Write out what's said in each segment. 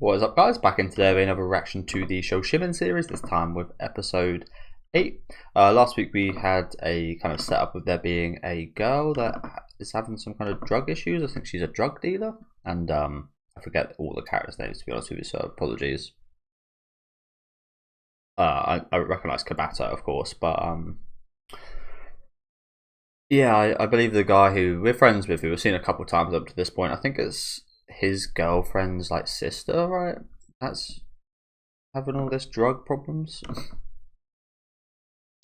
What is up, guys? Back in today with another reaction to the Shoshimin series, this time with episode 8. Last week we had a kind of setup of there being a girl that is having some kind of drug issues. I think she's a drug dealer, and I forget all the characters' names, to be honest with you, so apologies. I recognise Kabata, of course, but yeah, I believe the guy who we're friends with, who we've seen a couple of times up to this point, I think it's his girlfriend's like sister, right? That's having all this drug problems.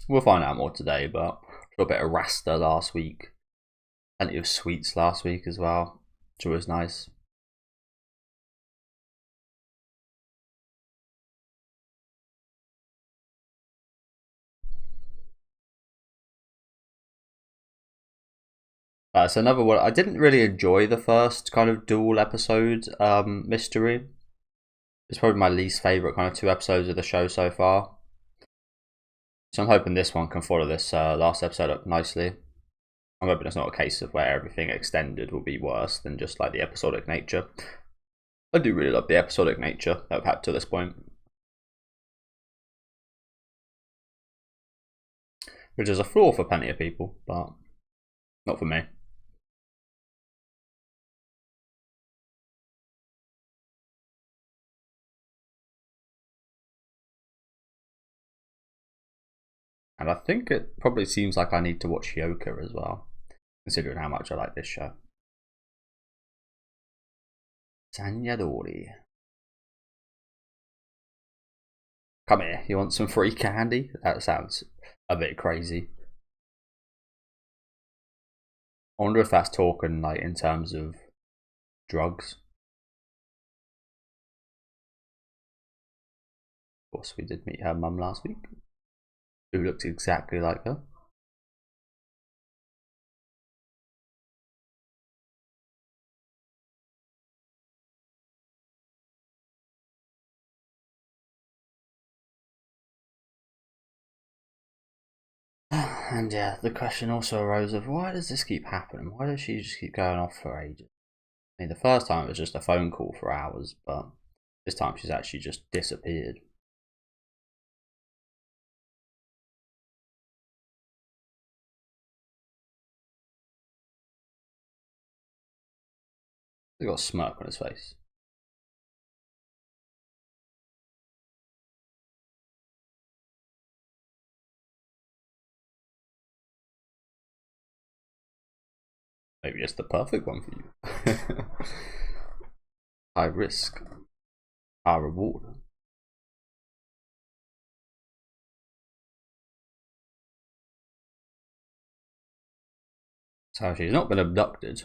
We'll find out more today, but a little bit of Rasta last week. Plenty of sweets last week as well, which was nice. So another one. I didn't really enjoy the first kind of dual episode mystery. It's probably my least favourite kind of 2 episodes of the show so far. So I'm hoping this one can follow this last episode up nicely. I'm hoping it's not a case of where everything extended will be worse than just like the episodic nature. I do really love the episodic nature that I've had to this point, which is a flaw for plenty of people, but not for me. And I think it probably seems like I need to watch Yoka as well, considering how much I like this show. Sanyadori. Come here, you want some free candy? That sounds a bit crazy. I wonder if that's talking like in terms of drugs. Of course, we did meet her mum last week, who looked exactly like her. And yeah, the question also arose of why does this keep happening? Why does she just keep going off for ages? I mean, the first time it was just a phone call for hours, but this time she's actually just disappeared. He's got a smirk on his face. Maybe it's the perfect one for you. High risk, high reward. So she's not been abducted.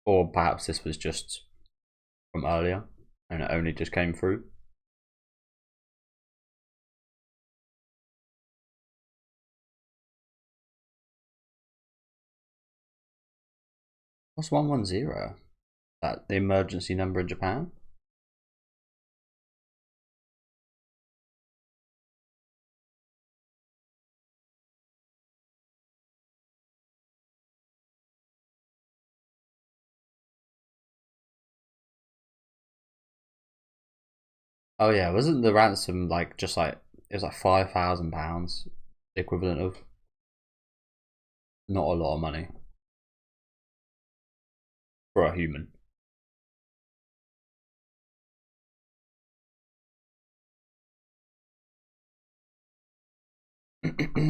Or perhaps this was just from earlier and it only just came through. What's 110? That the emergency number in Japan? Oh yeah, wasn't the ransom like just like it was like £5,000 equivalent of not a lot of money for a human.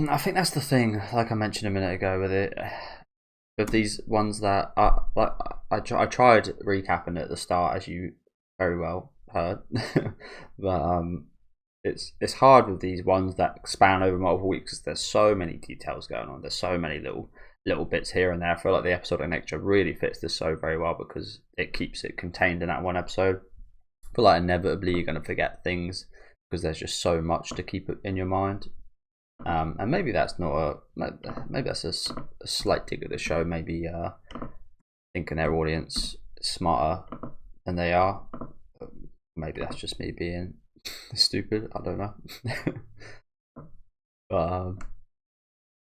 I think that's the thing, like I mentioned a minute ago, with it, with these ones that like I tried recapping it at the start, as you very well heard, but it's hard with these ones that span over multiple weeks because there's so many details going on. There's so many little bits here and there. I feel like the episode of nature really fits this so very well because it keeps it contained in that one episode. I feel like inevitably you're going to forget things because there's just so much to keep it in your mind. And maybe that's not maybe that's a slight dig at the show. Maybe thinking their audience is smarter than they are. Maybe that's just me being stupid. I don't know. But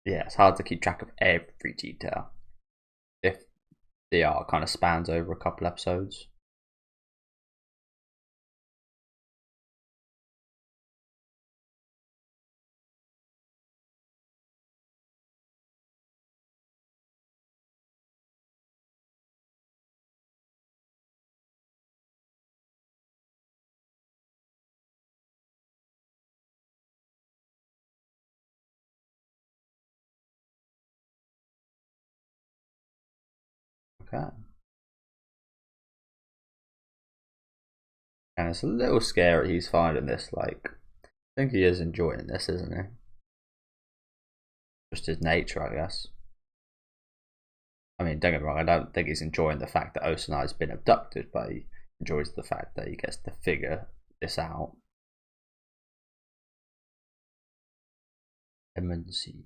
Yeah, it's hard to keep track of every detail if the art kind of spans over a couple episodes. Okay. And it's a little scary he's finding this, like, I think he is enjoying this, isn't he? Just his nature, I guess. I mean, don't get me wrong, I don't think he's enjoying the fact that Osanai's been abducted, but he enjoys the fact that he gets to figure this out. Eminency.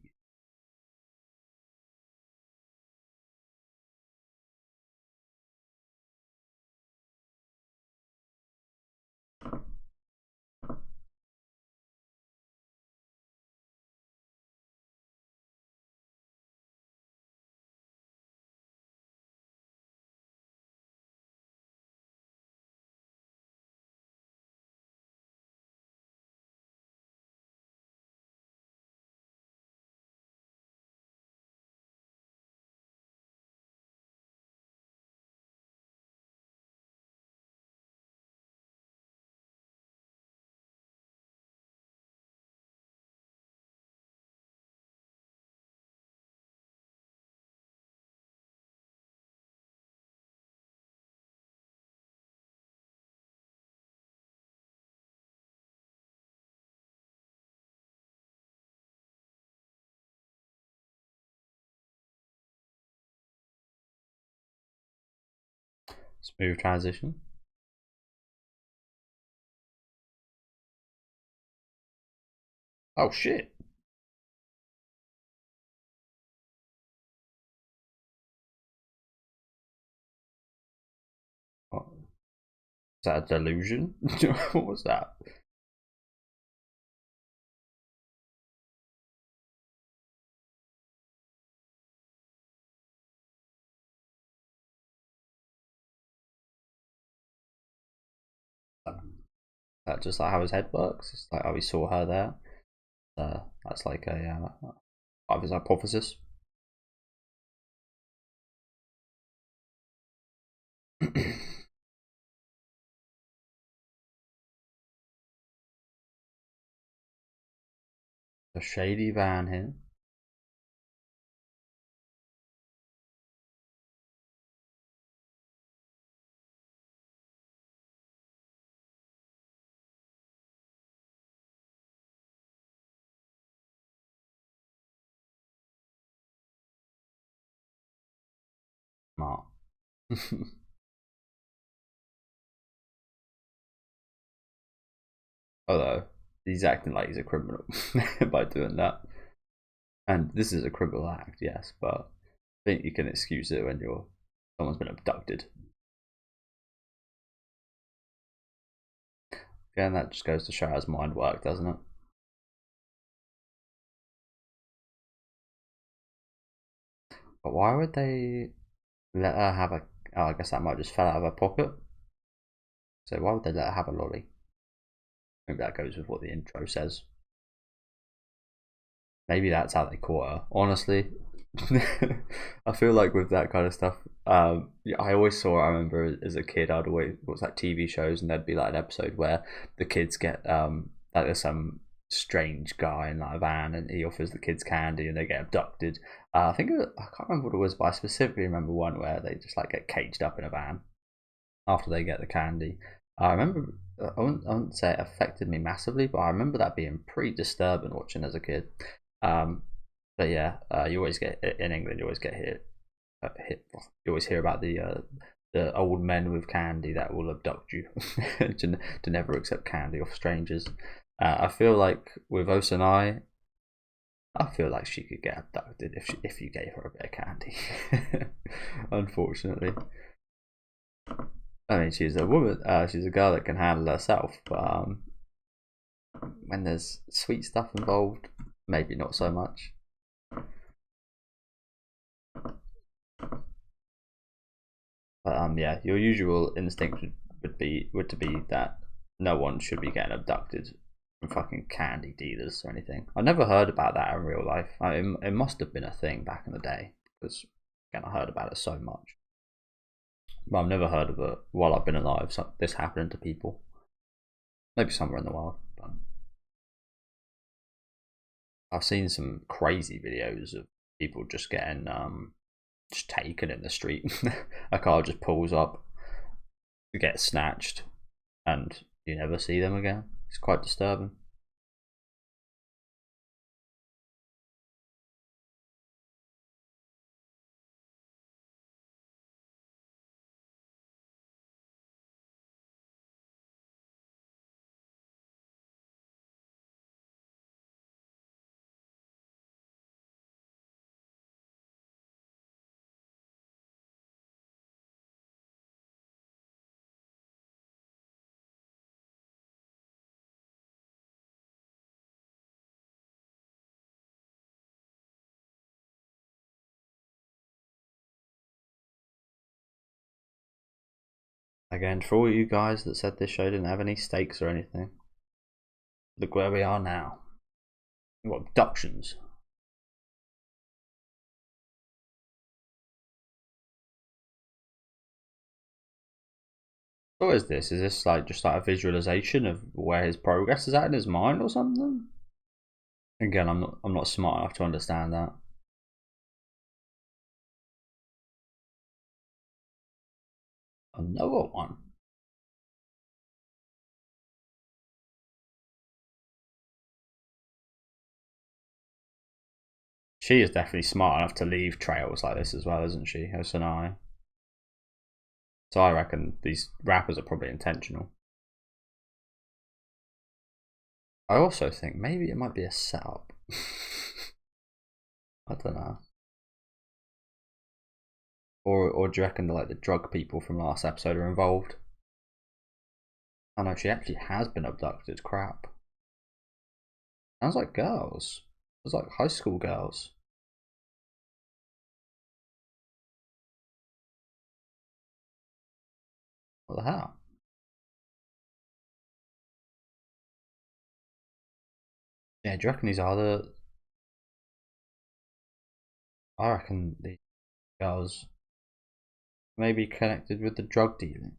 Smooth transition. Oh shit. What? Is that a delusion? What was that? That just like how his head works? It's like how he saw her there. That's like a part of his hypothesis. A shady van here. Smart. Although he's acting like he's a criminal by doing that. And this is a criminal act, yes, but I think you can excuse it when someone's been abducted. Again, that just goes to show how his mind worked, doesn't it? But why would they let her have a? Oh, I guess that might just fell out of her pocket. So why would they let her have a lolly? Maybe that goes with what the intro says. Maybe that's how they caught her. Honestly, I feel like with that kind of stuff, yeah, I always saw. I remember as a kid, I'd always watch like TV shows, and there'd be like an episode where the kids get like there's some strange guy in like a van, and he offers the kids candy, and they get abducted. I think I can't remember what it was, but I specifically remember one where they just like get caged up in a van after they get the candy. I remember. I wouldn't say it affected me massively, but I remember that being pretty disturbing watching as a kid. Um, but yeah, you always get in England. You always get hit. You always hear about the old men with candy that will abduct you to never accept candy off strangers. I feel like with Osanai, I feel like she could get abducted if you gave her a bit of candy. Unfortunately, I mean she's a woman. She's a girl that can handle herself. But when there's sweet stuff involved, maybe not so much. But yeah, your usual instinct would to be that no one should be getting abducted from fucking candy dealers or anything. I never heard about that in real life. It must have been a thing back in the day because again I heard about it so much. But I've never heard of it while I've been alive. So this happening to people, maybe somewhere in the world. But I've seen some crazy videos of people just getting just taken in the street. A car just pulls up, gets snatched, and you never see them again. It's quite disturbing. Again, for all you guys that said this show didn't have any stakes or anything, look where we are now. We've got abductions. What is this? Is this like just like a visualization of where his progress is at in his mind or something? Again, I'm not smart enough to understand that. Another one. She is definitely smart enough to leave trails like this as well, isn't she? Her Sanai. So I reckon these rappers are probably intentional. I also think maybe it might be a setup. I don't know. Or do you reckon like the drug people from last episode are involved? Oh no, she actually has been abducted. Crap. Sounds like girls. It's like high school girls. What the hell? Yeah, do you reckon these are the... I reckon the girls may be connected with the drug dealing.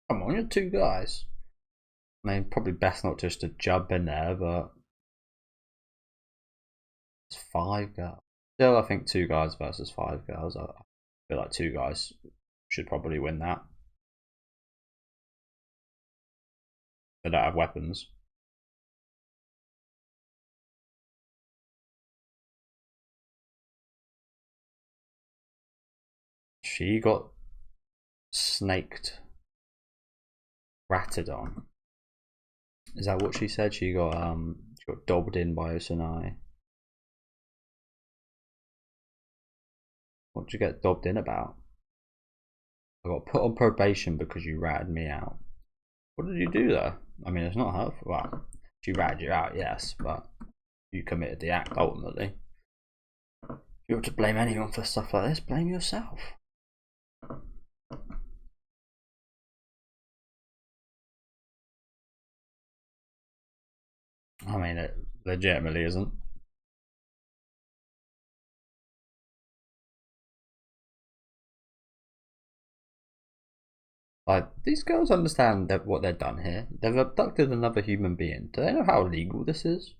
Come on, you're two guys. I mean, probably best not just to jump in there, but it's five girls. Still, I think two guys versus five girls. I feel like two guys should probably win that. They don't have weapons. She got snaked, ratted on. Is that what she said? She got dobbed in by Osanai. What did you get dobbed in about? I got put on probation because you ratted me out. What did you do there? I mean, it's not her. Well, she ratted you out, yes, but you committed the act ultimately. If you were to blame anyone for stuff like this, blame yourself. I mean, it legitimately isn't. Like, these girls understand that what they've done here. They've abducted another human being. Do they know how illegal this is?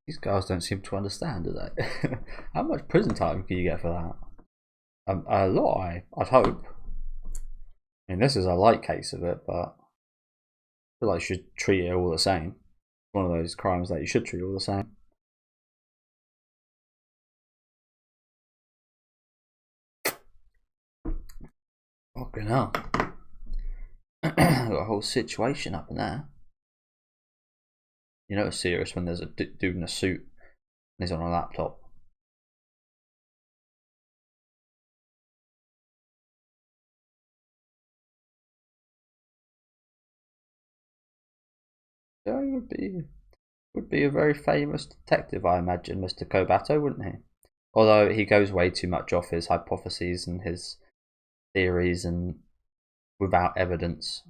These girls don't seem to understand, do they? How much prison time can you get for that? A lot, I'd hope. I mean, this is a light case of it, but I feel like you should treat it all the same. One of those crimes that you should treat all the same. Fucking hell. Got a whole situation up in there. You know it's serious when there's a dude in a suit and he's on a laptop. Yeah, he would be a very famous detective, I imagine, Mr. Kobato, wouldn't he? Although he goes way too much off his hypotheses and his theories and without evidence.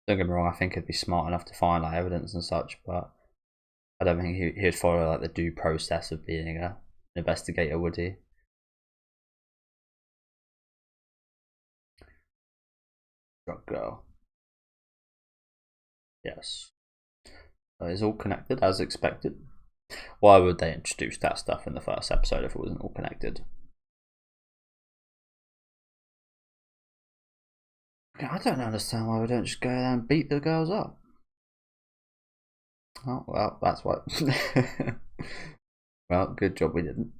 Don't get me wrong, I think he'd be smart enough to find like evidence and such, but I don't think he'd follow like the due process of being an investigator, would he? Drug girl. Yes. It's all connected as expected. Why would they introduce that stuff in the first episode if it wasn't all connected? I don't understand why we don't just go there and beat the girls up. Oh, well, that's what. Well, good job we didn't.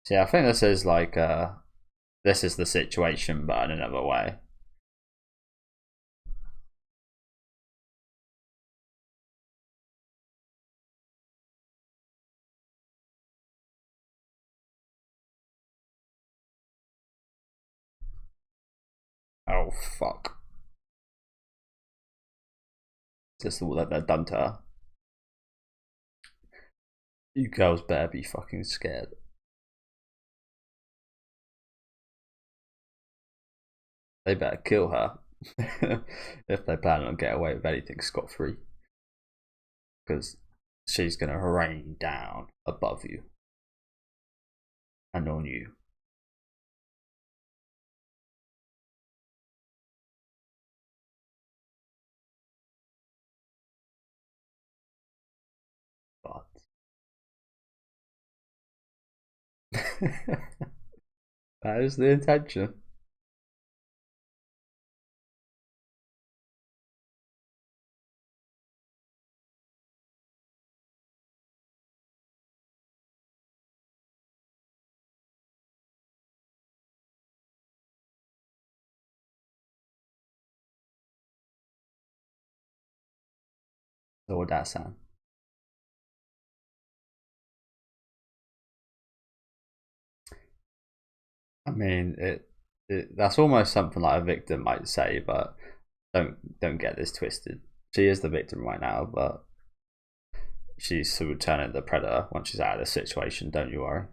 So, yeah, I think this is like this is the situation, but in another way. Oh fuck! Just all that they've done to her. You girls better be fucking scared. They better kill her if they plan on getting away with anything scot-free, because she's gonna rain down above you and on you. But that is the intention. So what that sound? I mean, that's almost something like a victim might say, but don't get this twisted. She is the victim right now, but she's sort of turning the predator once she's out of this situation. Don't you worry.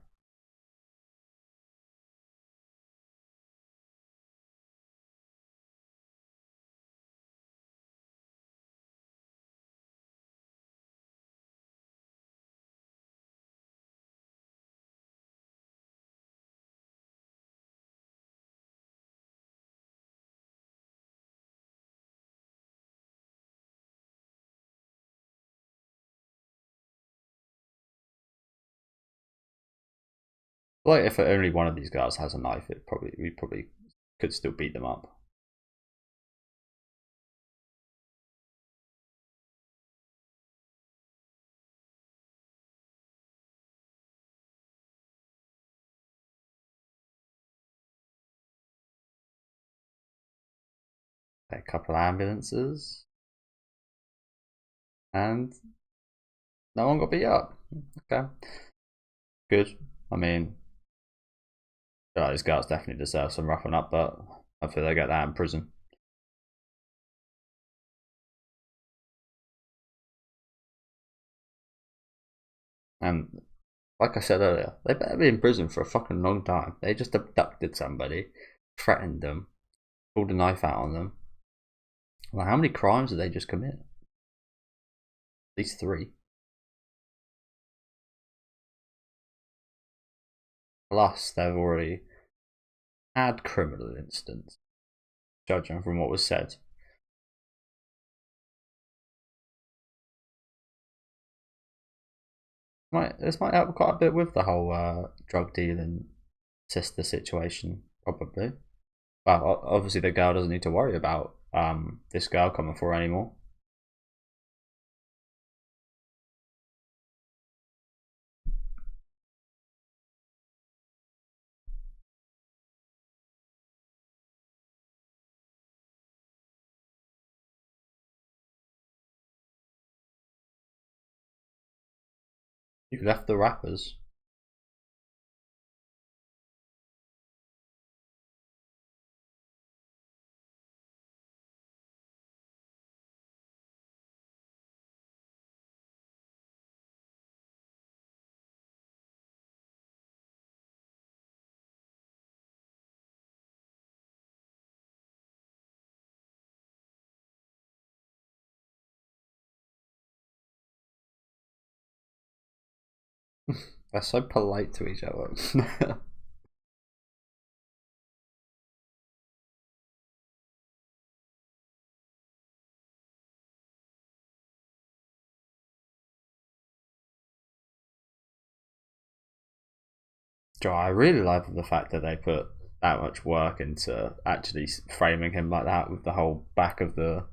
Like if only one of these guys has a knife, we probably could still beat them up. A couple of ambulances, and no one got beat up. Okay, good. I mean, these guys definitely deserve some roughing up, but hopefully they get that in prison. And like I said earlier, they better be in prison for a fucking long time. They just abducted somebody, threatened them, pulled a knife out on them. Well, how many crimes did they just commit? At least 3. Plus, they've already had criminal incidents, judging from what was said. This might help quite a bit with the whole drug dealing sister situation, probably. Well, obviously the girl doesn't need to worry about this girl coming for her anymore. You left the rappers. They're so polite to each other. Joe, I really love the fact that they put that much work into actually framing him like that with the whole back of the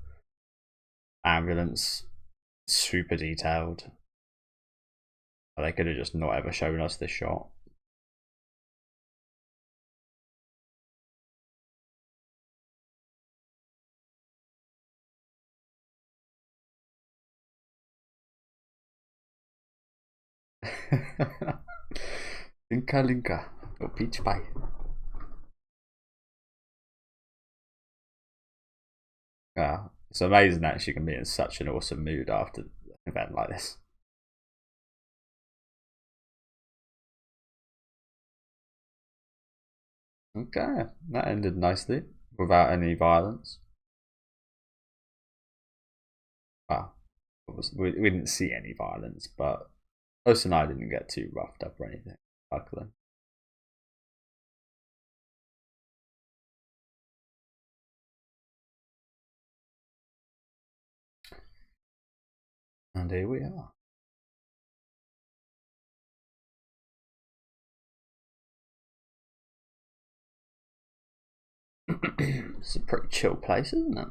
ambulance super detailed. They could have just not ever shown us this shot. Linka Linka, or peach pie. Yeah, it's amazing that she can be in such an awesome mood after an event like this. Okay, that ended nicely without any violence. Well, we didn't see any violence, but Os and I didn't get too roughed up or anything, luckily. And here we are. It's a pretty chill place, isn't it?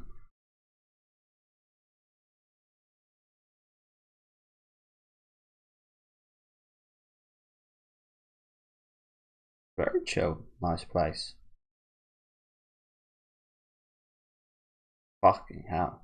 Very chill, nice place. Fucking hell.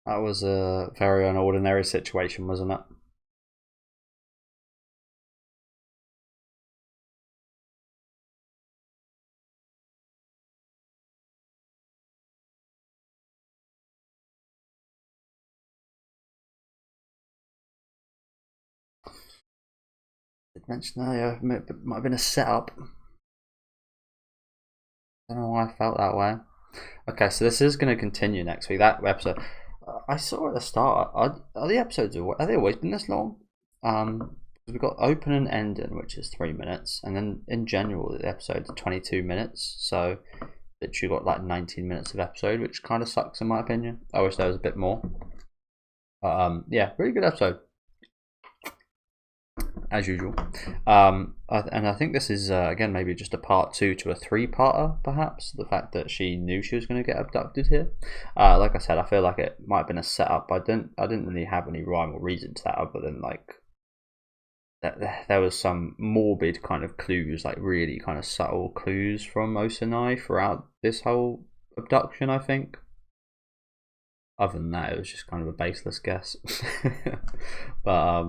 That was a very unordinary situation, wasn't it? I did mention earlier it might have been a setup. I don't know why I felt that way. Okay, so this is going to continue next week. That episode, I saw at the start. Are the episodes? Are they always been this long? We've got open and ending, which is 3 minutes, and then in general the episodes are 22 minutes. So literally got like 19 minutes of episode, which kind of sucks in my opinion. I wish there was a bit more. Yeah, really good episode as usual. And I think this is again maybe just a part 2 to a 3-parter, perhaps. The fact that she knew she was going to get abducted here. Like I said, I feel like it might have been a setup. I didn't really have any rhyme or reason to that other than like there was some morbid kind of clues, like really kind of subtle clues from Osanai throughout this whole abduction, I think. Other than that, it was just kind of a baseless guess. But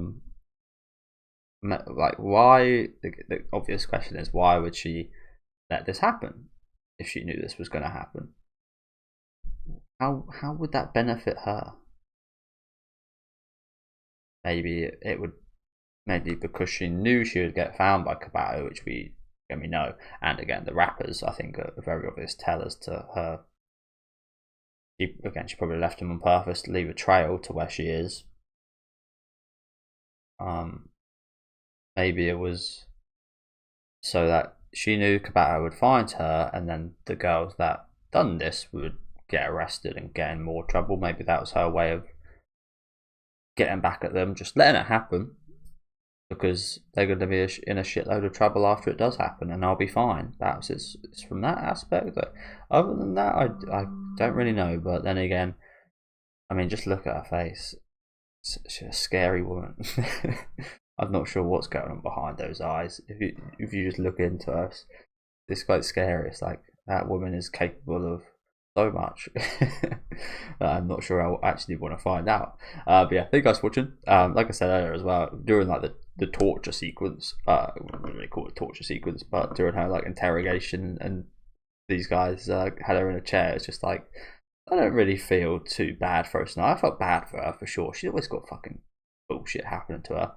like, why? The obvious question is, why would she let this happen if she knew this was going to happen? How would that benefit her? Maybe it would. Maybe because she knew she would get found by Kabato, which we know. And again, the rappers, I think, are very obvious tellers to her. She probably left him on purpose to leave a trail to where she is. Maybe it was so that she knew Kabato would find her, and then the girls that done this would get arrested and get in more trouble. Maybe that was her way of getting back at them, just letting it happen, because they're going to be in a shitload of trouble after it does happen, and I'll be fine. Perhaps it's from that aspect. But other than that, I don't really know. But then again, I mean, just look at her face. She's a scary woman. I'm not sure what's going on behind those eyes. If you just look into her, it's quite scary. It's like that woman is capable of so much. I'm not sure I'll actually want to find out. But yeah, thank you guys for watching. Like I said earlier as well, during like the torture sequence, I wouldn't really call it torture sequence, but during her like interrogation, and these guys had her in a chair, it's just like, I don't really feel too bad for her. I felt bad for her for sure. She's always got fucking bullshit happening to her.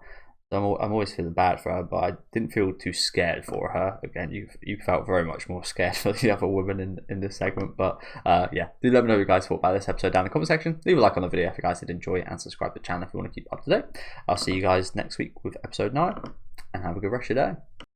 So I'm always feeling bad for her, but I didn't feel too scared for her. Again, you felt very much more scared for the other woman in this segment. But yeah, do let me know what you guys thought about this episode down in the comment section. Leave a like on the video if you guys did enjoy it, and subscribe to the channel if you want to keep up to date. I'll see you guys next week with episode 9, and have a good rest of your day.